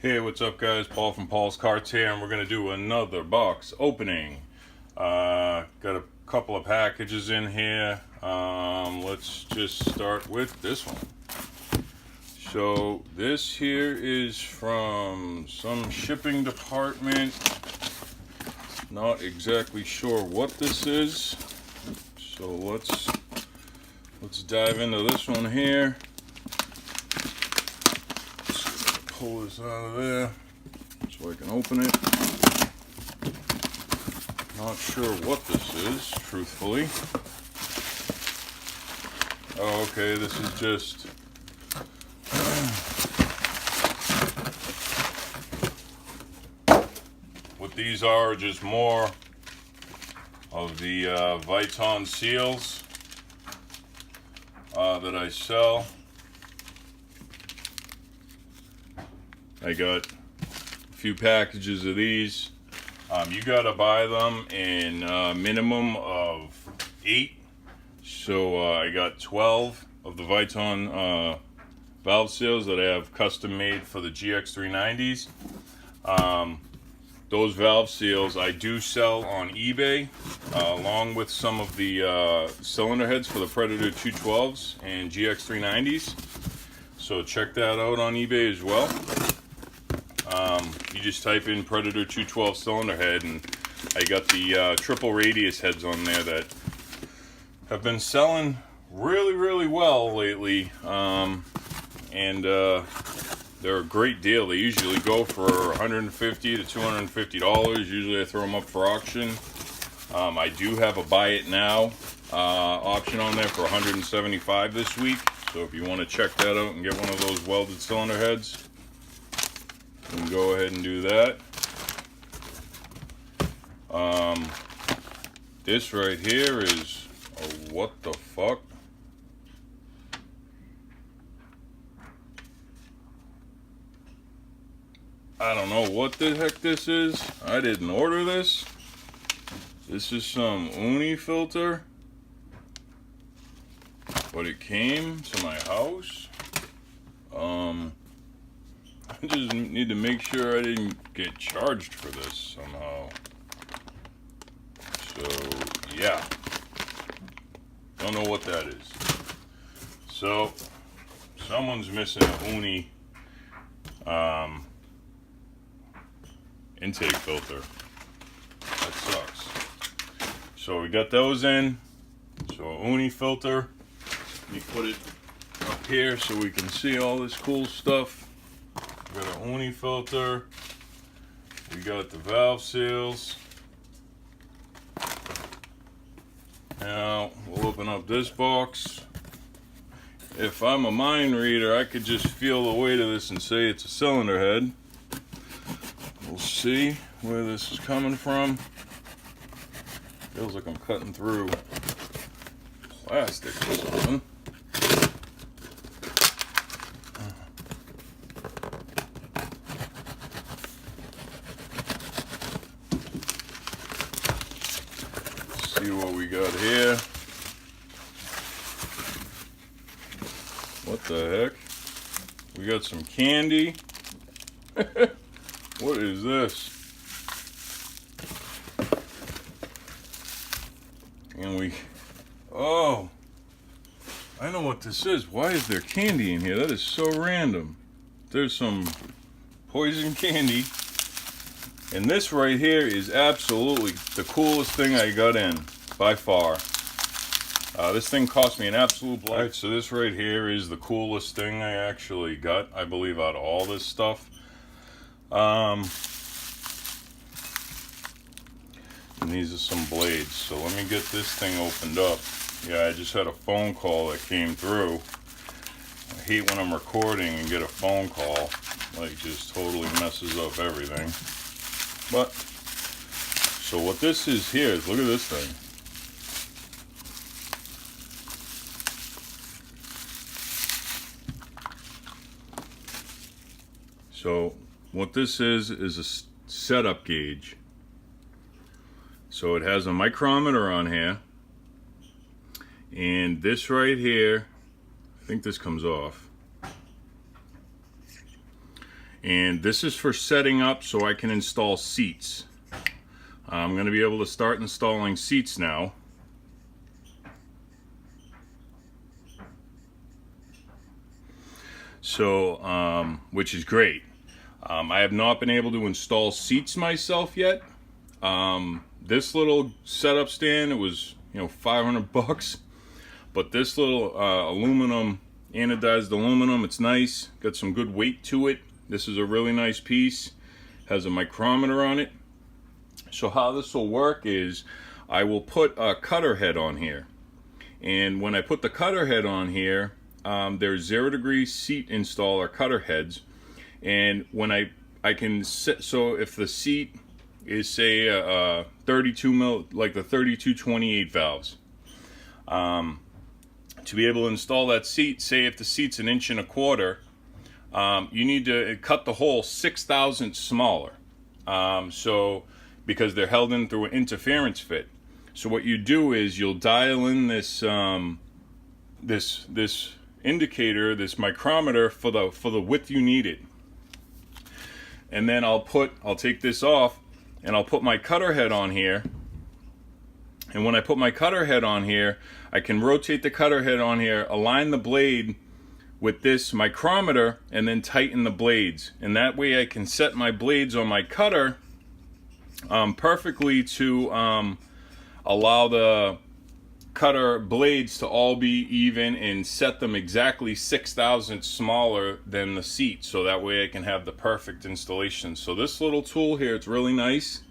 Hey, what's up guys? Paul from Paul's Karts here, and we're going to do another box opening. Got a couple of packages in here. Let's just start with this one. So this here is from some shipping department. Not exactly sure what this is. So let's dive into this one here. Pull this out of there so I can open it. Not sure what this is, truthfully. Oh, okay, this is just what these are just more of the Viton seals that I sell. I got a few packages of these. You gotta buy them in a minimum of 8. So I got 12 of the Viton valve seals that I have custom made for the GX390s. Those valve seals I do sell on eBay, along with some of the cylinder heads for the Predator 212s and GX390s. So check that out on eBay as well. You just type in Predator 212 cylinder head, and I got the triple radius heads on there that have been selling really well lately, and they're a great deal. They usually go for $150 to $250. Usually I throw them up for auction. I do have a buy it now option on there for $175 this week, so if you want to check that out and get one of those welded cylinder heads, you can go ahead and do that. This right here is what the fuck? I don't know what the heck this is. I didn't order this. This is some uni filter, but it came to my house. I just need to make sure I didn't get charged for this somehow. So, yeah. Don't know what that is. So, someone's missing a uni intake filter. That sucks. So we got those in. So a uni filter. Let me put it up here so we can see all this cool stuff. We got a uni filter. We got the valve seals. Now we'll open up this box. If I'm a mind reader, I could just feel the weight of this and say it's a cylinder head. We'll see where this is coming from. Feels like I'm cutting through plastic or something. See what we got here. What the heck? We got some candy. What is this? And oh, I know what this is. Why is there candy in here? That is so random. There's some poison candy. And this right here is absolutely the coolest thing I got in, by far. This thing cost me an absolute blast. Alright, so this right here is the coolest thing I actually got, I believe, out of all this stuff. And these are some blades. So let me get this thing opened up. Yeah, I just had a phone call that came through. I hate when I'm recording and get a phone call. Like, just totally messes up everything. But, so what this is here is, look at this thing. So, what this is a setup gauge. So it has a micrometer on here. And this right here, I think this comes off. And this is for setting up so I can install seats. I'm going to be able to start installing seats now. So, which is great. I have not been able to install seats myself yet. This little setup stand, it was, you know, 500 bucks. But this little aluminum, anodized aluminum, it's nice. Got some good weight to it. This is a really nice piece. Has a micrometer on it. So how this will work is I will put a cutter head on here. And when I put the cutter head on here, there's 0-degree seat installer cutter heads. And when I can set, so if the seat is say 32 mil, like the 3228 valves, to be able to install that seat, say if the seat's 1.25 inches, you need to cut the hole 6 thousandths smaller. So because they're held in through an interference fit. So what you do is you'll dial in this this indicator, this micrometer for the width you need it. And then I'll take this off and I'll put my cutter head on here. And when I put my cutter head on here, I can rotate the cutter head on here, align the blade with this micrometer, and then tighten the blades. And that way I can set my blades on my cutter perfectly to allow the cutter blades to all be even and set them exactly 6 thousandths smaller than the seat, so that way I can have the perfect installation. So this little tool here, it's really nice.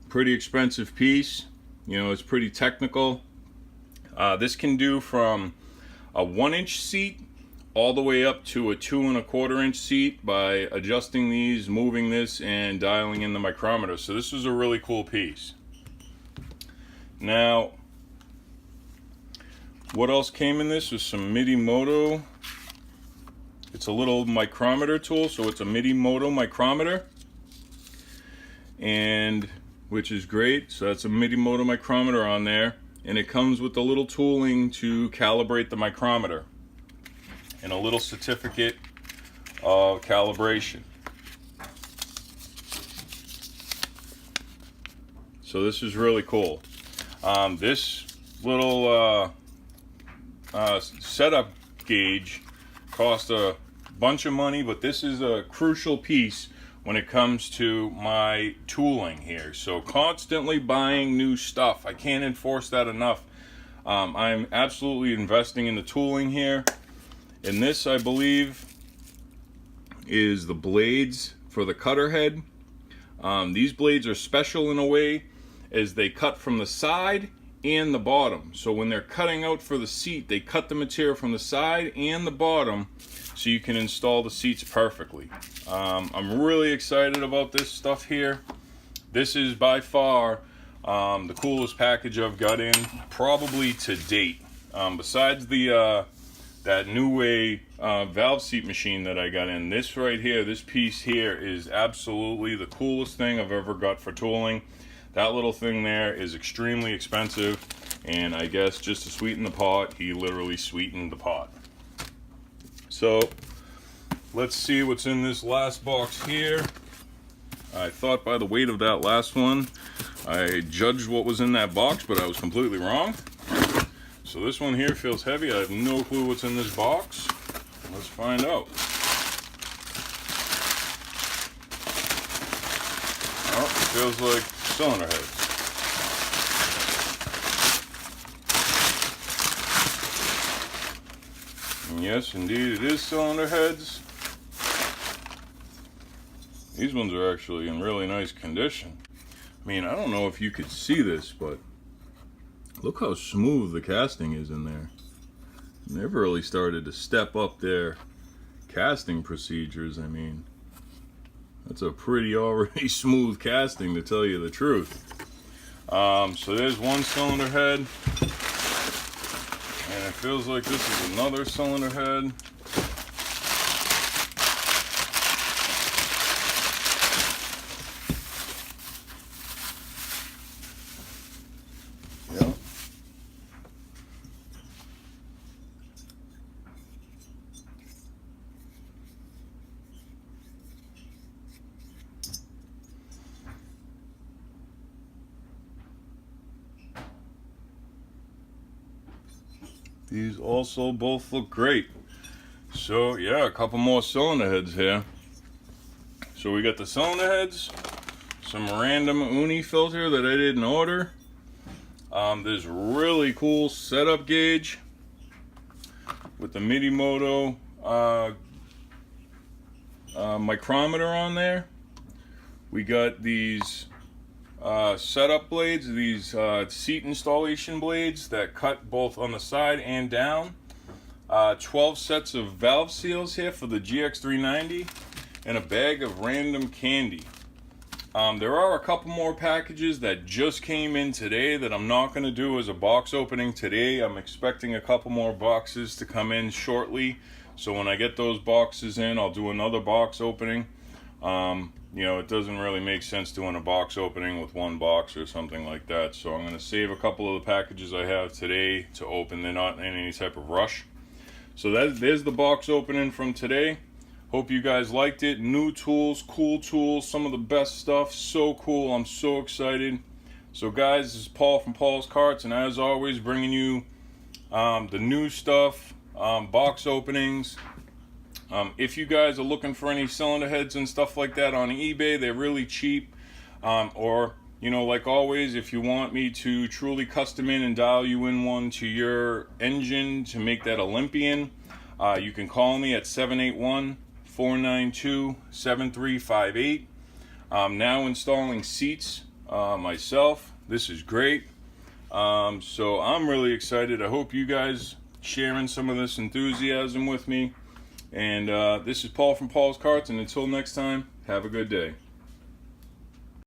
Pretty expensive piece, you know, it's pretty technical. This can do from a 1-inch seat all the way up to a 2.25 inch seat by adjusting these, moving this, and dialing in the micrometer. So this is a really cool piece. Now, what else came in this was some MIDI Moto. It's a little micrometer tool, so it's a MIDI Moto micrometer, and which is great. So that's a MIDI Moto micrometer on there, and it comes with a little tooling to calibrate the micrometer and a little certificate of calibration. So this is really cool. This little setup gauge cost a bunch of money, but this is a crucial piece when it comes to my tooling here. So constantly buying new stuff. I can't enforce that enough. I'm absolutely investing in the tooling here. And this, I believe, is the blades for the cutter head. These blades are special in a way as they cut from the side and the bottom. So when they're cutting out for the seat, they cut the material from the side and the bottom so you can install the seats perfectly. I'm really excited about this stuff here. This is by far the coolest package I've got in, probably to date. Besides the that New Way valve seat machine that I got in, this right here, this piece here is absolutely the coolest thing I've ever got for tooling. That little thing there is extremely expensive, and I guess just to sweeten the pot, he literally sweetened the pot. So let's see what's in this last box here. I thought by the weight of that last one I judged what was in that box, but I was completely wrong. So this one here feels heavy. I have no clue what's in this box. Let's find out. Oh, it feels like cylinder heads. And yes, indeed, it is cylinder heads. These ones are actually in really nice condition. I mean, I don't know if you could see this, but look how smooth the casting is in there. They've really started to step up their casting procedures. I mean, that's a pretty already smooth casting, to tell you the truth. So there's one cylinder head, and it feels like this is another cylinder head. Yep. These also both look great. So yeah, a couple more cylinder heads here. So we got the cylinder heads, some random uni filter that I didn't order. This really cool setup gauge with the Midimoto micrometer on there. We got these setup blades, these seat installation blades that cut both on the side and down. 12 sets of valve seals here for the GX390, and a bag of random candy. There are a couple more packages that just came in today that I'm not going to do as a box opening today. I'm expecting a couple more boxes to come in shortly. So when I get those boxes in, I'll do another box opening. You know, it doesn't really make sense doing a box opening with one box or something like that. So I'm going to save a couple of the packages I have today to open. They're not in any type of rush. So there's the box opening from today. Hope you guys liked it. New tools, cool tools, some of the best stuff. So cool. I'm so excited. So guys, this is Paul from Paul's Karts, and as always, bringing you the new stuff, box openings. If you guys are looking for any cylinder heads and stuff like that on eBay, they're really cheap. Or, you know, like always, if you want me to truly custom in and dial you in one to your engine to make that Olympian, you can call me at 781-492-7358. I'm now installing seats myself. This is great. So I'm really excited. I hope you guys sharing some of this enthusiasm with me. And this is Paul from Paul's Karts, and until next time, have a good day.